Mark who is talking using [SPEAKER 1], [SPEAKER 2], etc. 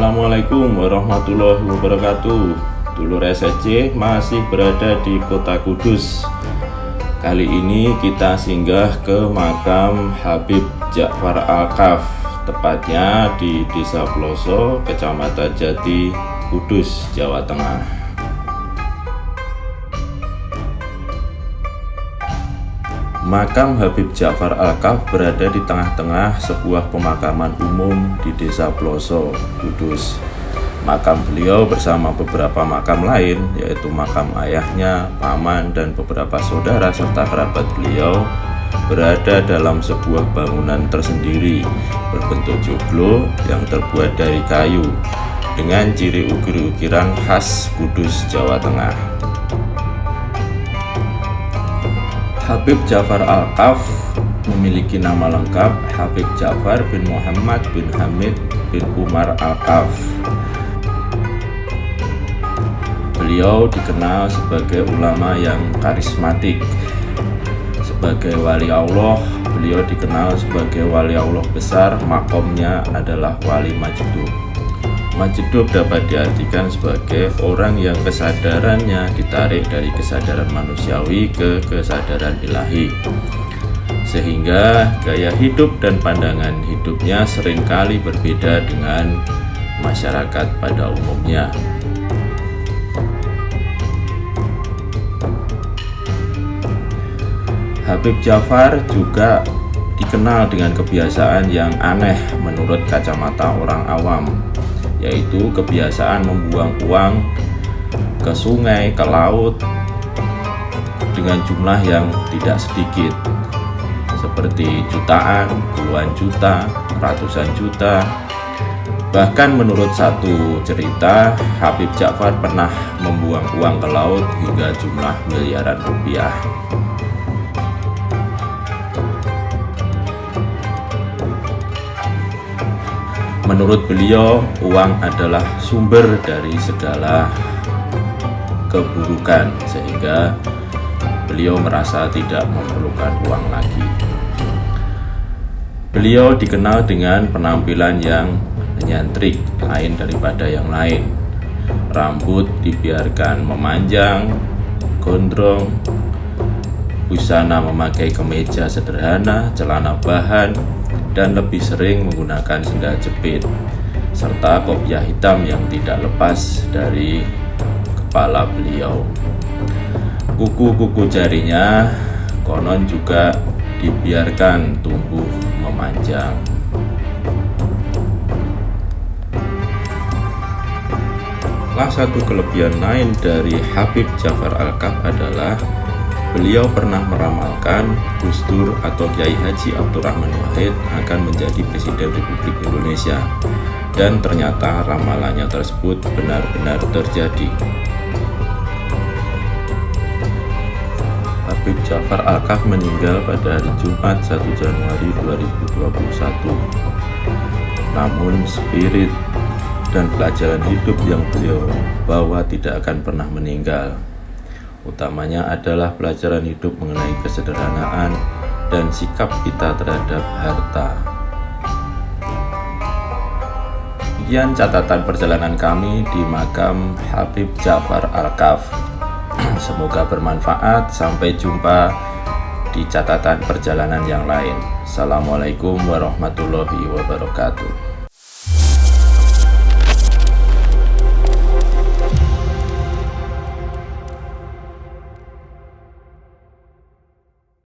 [SPEAKER 1] Assalamualaikum warahmatullahi wabarakatuh. Dulur SSC masih berada di kota Kudus. Kali ini kita singgah ke makam Habib Ja'far Al-Kaf, tepatnya di Desa Ploso, Kecamatan Jati, Kudus, Jawa Tengah. Makam Habib Ja'far Al-Kaf berada di tengah-tengah sebuah pemakaman umum di Desa Ploso, Kudus. Makam beliau bersama beberapa makam lain, yaitu makam ayahnya, paman, dan beberapa saudara serta kerabat beliau, berada dalam sebuah bangunan tersendiri berbentuk joglo yang terbuat dari kayu dengan ciri ukir-ukiran khas Kudus, Jawa Tengah. Habib Ja'far Al-Kaf memiliki nama lengkap Habib Ja'far bin Muhammad bin Hamid bin Umar Al-Kaf. Beliau dikenal sebagai ulama yang karismatik. Sebagai wali Allah, beliau dikenal sebagai wali Allah besar. Makomnya adalah wali Majdub. Majdub dapat diartikan sebagai orang yang kesadarannya ditarik dari kesadaran manusiawi ke kesadaran ilahi, sehingga gaya hidup dan pandangan hidupnya seringkali berbeda dengan masyarakat pada umumnya. Habib Ja'far juga dikenal dengan kebiasaan yang aneh menurut kacamata orang awam, yaitu kebiasaan membuang uang ke sungai, ke laut dengan jumlah yang tidak sedikit, seperti jutaan, puluhan juta, ratusan juta. Bahkan menurut satu cerita, Habib Ja'far pernah membuang uang ke laut hingga jumlah miliaran rupiah. Menurut beliau, uang adalah sumber dari segala keburukan, sehingga beliau merasa tidak memerlukan uang lagi. Beliau dikenal dengan penampilan yang nyentrik, lain daripada yang lain. Rambut dibiarkan memanjang, gondrong, busana memakai kemeja sederhana, celana bahan, dan lebih sering menggunakan sendal jepit, serta kopiah hitam yang tidak lepas dari kepala beliau. Kuku-kuku jarinya konon juga dibiarkan tumbuh memanjang. Salah satu kelebihan lain dari Habib Ja'far Al-Kaf adalah beliau pernah meramalkan Gus Dur atau Kiai Haji Abdurrahman Wahid akan menjadi Presiden Republik Indonesia, dan ternyata ramalannya tersebut benar-benar terjadi. Habib Ja'far Al-Kaf meninggal pada hari Jumat 1 Januari 2021. Namun spirit dan pelajaran hidup yang beliau bawa tidak akan pernah meninggal. Utamanya adalah pelajaran hidup mengenai kesederhanaan dan sikap kita terhadap harta. Sekian catatan perjalanan kami di makam Habib Ja'far Al-Kaf. Semoga bermanfaat. Sampai jumpa di catatan perjalanan yang lain. Assalamualaikum warahmatullahi wabarakatuh.